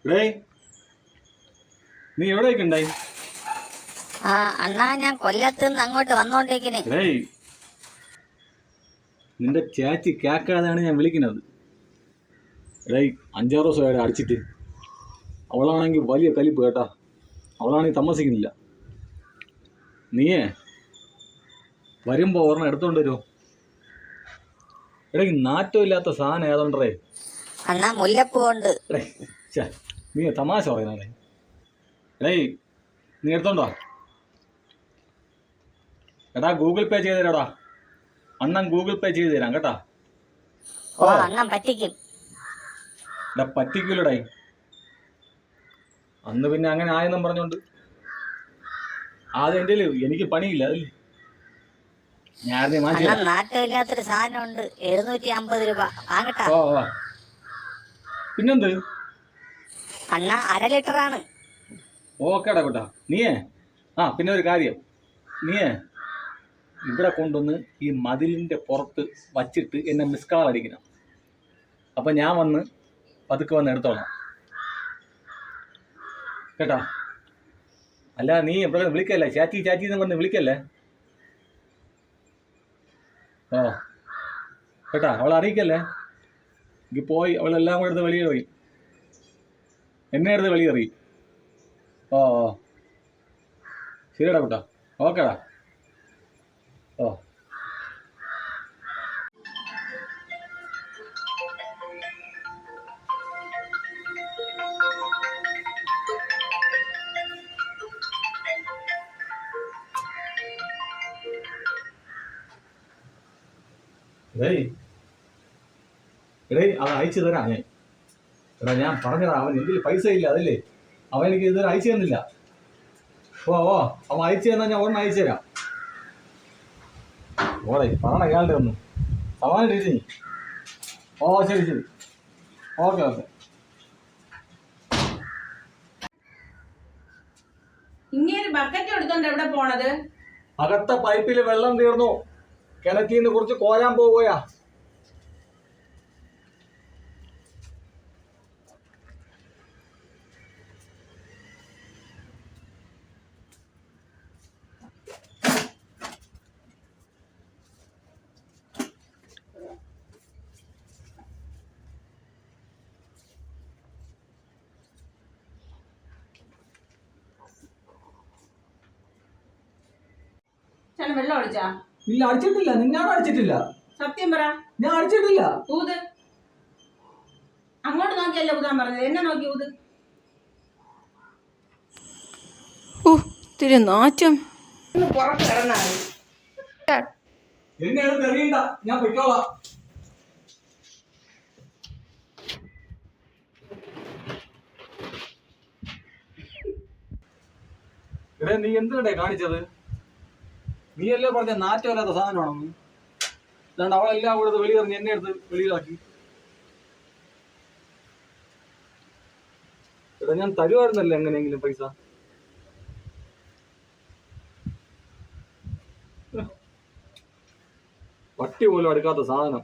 ഡേയ് നീ എവിടേക്ക് ഉണ്ടായി? ആ അണ്ണാ, ഞാൻ കൊല്ലത്തുനിന്ന് അങ്ങോട്ട് വന്നോണ്ടിരിക്കണേ. ഡേയ് നിന്റെ ചേച്ചി കേക്കാതെയാണ് ഞാൻ വിളിക്കുന്നത്. ഡേയ് 5-6 ദിവസമായിട്ട് അടിച്ചിട്ട്. അവളാണെങ്കിൽ വലിയ കലിപ്പ് കേട്ടാ. അവളാണെങ്കിൽ താമസിക്കുന്നില്ല. നീയേ വരുമ്പോൾ ഒരെണ്ണം എടുത്തോണ്ട് വരുമോ? എടേ നാറ്റം ഇല്ലാത്ത സാധനം ഏതോണ്ടേ. അണ്ണാ, മുല്ലപ്പൂ ഉണ്ട്. നീ തമാശ പറയുന്നേ. ഡേയ് നീ എടുത്തോണ്ടോ? എടാ ഗൂഗിൾ പേ ചെയ്ത് തരാടാ. അണ്ണൻ ഗൂഗിൾ പേ ചെയ്ത് തരാം കേട്ടാ. ഓ, അണ്ണൻ പറ്റിക്കും. എടാ പറ്റിക്കൂലടായി. അന്ന് പിന്നെ അങ്ങനെ ആയെന്നും പറഞ്ഞോണ്ട് ആദ്യം എൻ്റെ എനിക്ക് പണിയില്ല അതല്ലേ ഞാൻ നാട്ടില്ലാത്തൊരു സാധനം ഉണ്ട്, 750 രൂപ വാങ്ങട്ടാ. പിന്നെന്ത് അണ്ണ 1/2 ലിറ്ററാണ്. ഓക്കേടാ കേട്ടാ. നീയേ പിന്നെ ഒരു കാര്യം, നീയേ ഇവിടെ കൊണ്ടുവന്ന് ഈ മതിലിൻ്റെ പുറത്ത് വച്ചിട്ട് എന്നെ മിസ് കാൾ അടിക്കണം. അപ്പം ഞാൻ വന്ന് പതുക്കെ വന്ന് എടുത്തോളാം കേട്ടാ. അല്ല നീ ഇവിടെ വിളിക്കല്ലേ, ചാച്ചി ചാച്ചി എന്ന് പറഞ്ഞ് വിളിക്കല്ലേ. കേട്ടാ, അവളെ അറിയിക്കല്ലേ. എനിക്ക് പോയി അവളെല്ലാം കൂടെ എടുത്ത് വെളിയേറി, എന്നെ എടുത്ത് വെളിയേറി. ശരിയടാ കേട്ടാ. ഓക്കേടാ. അത് അയച്ചു തരാം ഞാൻ. ഞാൻ പറഞ്ഞതാ, അവൻ എന്തിൽ പൈസ ഇല്ല അതല്ലേ, അവൻ എനിക്ക് ഇതുവരെ അയച്ചു തന്നില്ല. അവൻ അയച്ചു തന്നാൽ ഞാൻ ഒരെണ്ണം അയച്ചു തരാം. പറയണ ഇയാളുടെ ഒന്ന് സമാധാനം ഇരിക്കും നീ. ശരി ശരി. ഓക്കെ. ഇങ്ങനെ ബക്കറ്റ് എടുത്തോണ്ട് എവിടെ പോണത്? അകത്ത പൈപ്പിൽ വെള്ളം തീർന്നു, കിണറ്റിൽ നിന്ന് കുറച്ച് കോരാൻ പോവുകയാ. വെള്ളം അടിച്ചാ? ഇല്ല, അടിച്ചിട്ടില്ല. നിന്നാണ് അടിച്ചിട്ടില്ല. സത്യം പറ. ഞാൻ അടിച്ചിട്ടില്ല. ഊത്. അങ്ങോട്ട് നോക്കിയല്ലേ ഊതാൻ പറഞ്ഞത്, എന്നെ നോക്കി ഊത്. ഇത്തിരി നാറ്റം. പുറത്ത് കിടന്നാണ്. എന്നെ അറിയണ്ട, ഞാൻ പൊയ്ക്കോളാം. നീ എന്തുകൊണ്ടേ കാണിച്ചത്? നീയല്ലേ പറഞ്ഞ നാറ്റമില്ലാത്ത സാധനമാണെന്ന്. അല്ലാണ്ട് അവളെല്ലാം കൂടെ വെളിയിറങ്ങി എന്നെ എടുത്ത് വെളിയിലാക്കി. ഞാൻ തരുമായിരുന്നല്ലേ എങ്ങനെയെങ്കിലും പൈസ. പട്ടി പോലും അടുക്കാത്ത സാധനം.